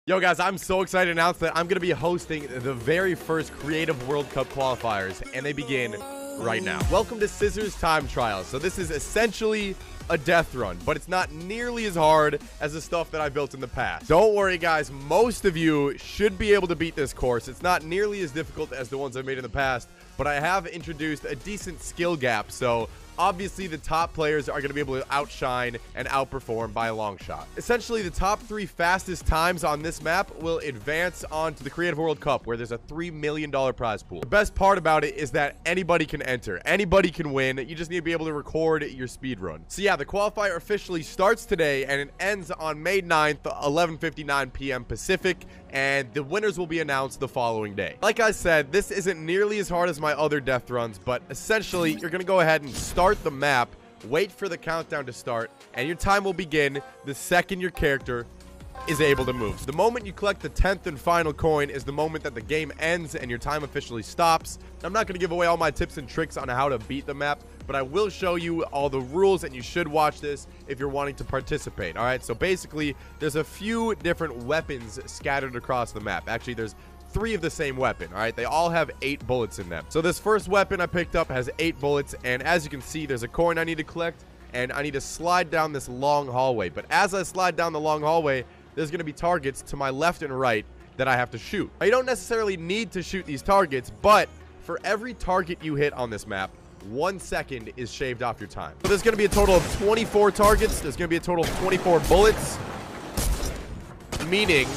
Yo guys, I'm so excited to announce that I'm going to be hosting the very first Creative World Cup qualifiers, and they begin right now. Welcome to Scissors Time Trials. So this is essentially a death run, but it's not nearly as hard as the stuff that I built in the past. Don't worry guys, most of you should be able to beat this course. It's not nearly as difficult as the ones I've made in the past, but I have introduced a decent skill gap, so obviously the top players are going to be able to outshine and outperform by a long shot. Essentially, the top 3 fastest times on this map will advance on to the Creative World Cup, where there's a $3 million prize pool. The best part about it is that anybody can enter. Anybody can win. You just need to be able to record your speed run. So yeah, the qualifier officially starts today, and it ends on May 9th, 11:59 p.m. Pacific, and the winners will be announced the following day. Like I said, this isn't nearly as hard as my other death runs, but essentially, you're going to go ahead and start the map, wait for the countdown to start, and your time will begin the second your character is able to move. The moment you collect the 10th and final coin is the moment that the game ends and your time officially stops. I'm not going to give away all my tips and tricks on how to beat the map, but I will show you all the rules, and you should watch this if you're wanting to participate. All right, so basically there's a few different weapons scattered across the map. Actually, there's 3 of the same weapon. All right, they all have 8 bullets in them. So this first weapon I picked up has 8 bullets, and as you can see, there's a coin I need to collect, and I need to slide down this long hallway. But as I slide down the long hallway, there's going to be targets to my left and right that I have to shoot. Now, you don't necessarily need to shoot these targets, but for every target you hit on this map, 1 second is shaved off your time. So there's going to be a total of 24 targets. There's going to be a total of 24 bullets, meaning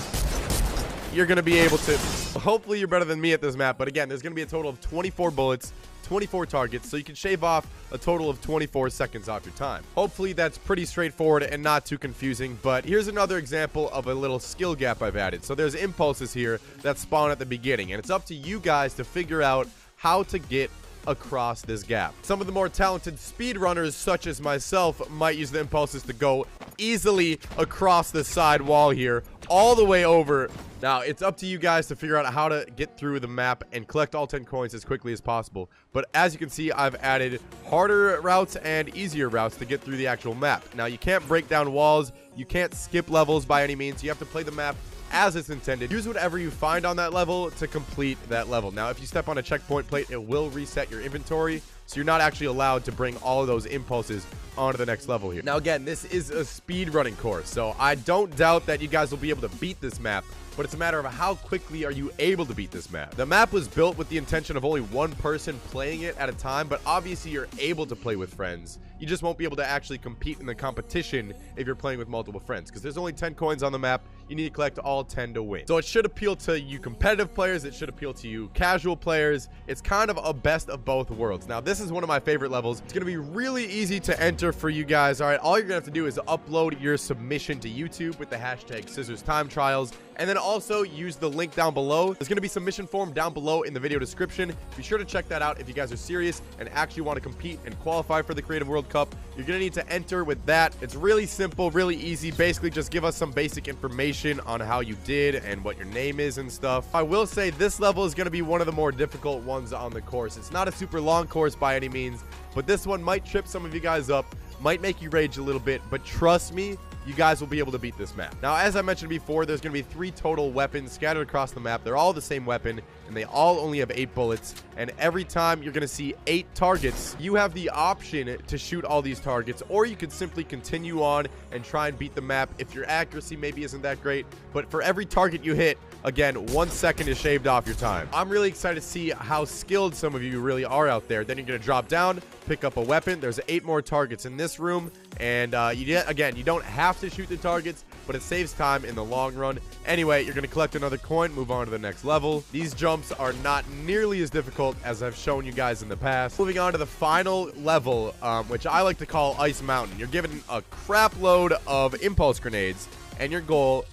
you're going to be able to, hopefully you're better than me at this map, but again, there's going to be a total of 24 bullets, 24 targets, so you can shave off a total of 24 seconds off your time. Hopefully that's pretty straightforward and not too confusing, but here's another example of a little skill gap I've added. So there's impulses here that spawn at the beginning, and it's up to you guys to figure out how to get across this gap. Some of the more talented speedrunners, such as myself, might use the impulses to go easily across the side wall here, all the way over. Now, it's up to you guys to figure out how to get through the map and collect all 10 coins as quickly as possible. But as you can see, I've added harder routes and easier routes to get through the actual map. Now, you can't break down walls. You can't skip levels by any means. You have to play the map as it's intended. Use whatever you find on that level to complete that level. Now, if you step on a checkpoint plate, it will reset your inventory, so you're not actually allowed to bring all of those impulses onto the next level here. Now, again, this is a speed running course, so I don't doubt that you guys will be able to beat this map, but it's a matter of how quickly are you able to beat this map. The map was built with the intention of only one person playing it at a time, but obviously you're able to play with friends. You just won't be able to actually compete in the competition if you're playing with multiple friends, because there's only 10 coins on the map. You need to collect all 10 to win. So it should appeal to you competitive players. It should appeal to you casual players. It's kind of a best of both worlds. Now, this is one of my favorite levels. It's going to be really easy to enter for you guys. All right, all you're going to have to do is upload your submission to YouTube with the hashtag #ScissorsTimeTrials, and then also use the link down below. There's going to be a submission form down below in the video description. Be sure to check that out if you guys are serious and actually want to compete and qualify for the Creative World Cup. You're going to need to enter with that. It's really simple, really easy. Basically, just give us some basic information on how you did and what your name is and stuff. I will say this level is going to be one of the more difficult ones on the course. It's not a super long course by any means, but this one might trip some of you guys up, might make you rage a little bit, but trust me, you guys will be able to beat this map. Now, as I mentioned before, there's going to be 3 total weapons scattered across the map. They're all the same weapon, and they all only have 8 bullets. And every time you're going to see 8 targets, you have the option to shoot all these targets, or you could simply continue on and try and beat the map if your accuracy maybe isn't that great. But for every target you hit, again, 1 second is shaved off your time. I'm really excited to see how skilled some of you really are out there. Then you're going to drop down, pick up a weapon. There's 8 more targets in this room, and you don't have to shoot the targets, but it saves time in the long run. Anyway, you're going to collect another coin, move on to the next level. These jumps are not nearly as difficult as I've shown you guys in the past. Moving on to the final level, which I like to call Ice Mountain. You're given a crap load of impulse grenades, and your goal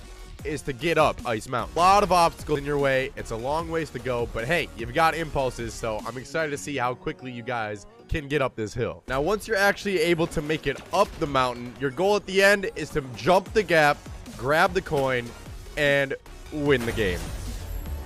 is to get up Ice Mountain. A lot of obstacles in your way. It's a long ways to go, but hey, you've got impulses, so I'm excited to see how quickly you guys can get up this hill. Now, once you're actually able to make it up the mountain, your goal at the end is to jump the gap, grab the coin, and win the game.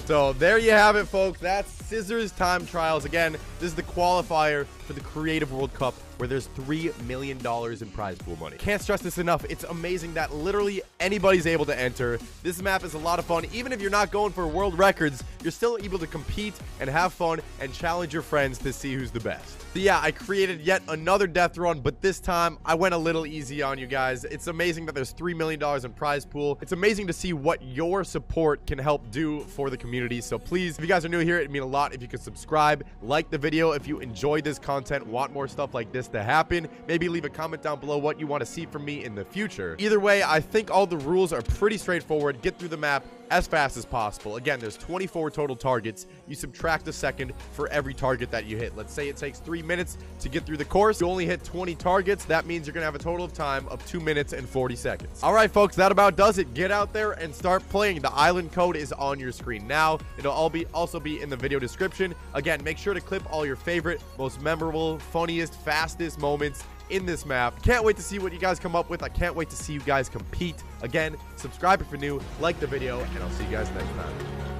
So there you have it, folks. That's Scissors Time Trials. Again, this is the qualifier for the Creative World Cup, where there's $3 million in prize pool money. Can't stress this enough. It's amazing that literally anybody's able to enter. This map is a lot of fun. Even if you're not going for world records, you're still able to compete and have fun and challenge your friends to see who's the best. So yeah, I created yet another death run, but this time I went a little easy on you guys. It's amazing that there's $3 million in prize pool. It's amazing to see what your support can help do for the community. So please, if you guys are new here, it'd mean a lot if you could subscribe, like the video if you enjoyed this content, want more stuff like this to happen. Maybe leave a comment down below what you want to see from me in the future. Either way, I think all the rules are pretty straightforward. Get through the map as fast as possible. Again, there's 24 total targets. You subtract a second for every target that you hit. Let's say it takes 3 minutes to get through the course. You only hit 20 targets. That means you're gonna have a total of time of 2 minutes and 40 seconds. All right, folks, that about does it. Get out there and start playing. The island code is on your screen now. It'll also be in the video description. Again, make sure to clip all your favorite, most memorable, funniest, fastest moments in this map. Can't wait to see what you guys come up with. I can't wait to see you guys compete. Again, subscribe if you're new, like the video, and I'll see you guys next time.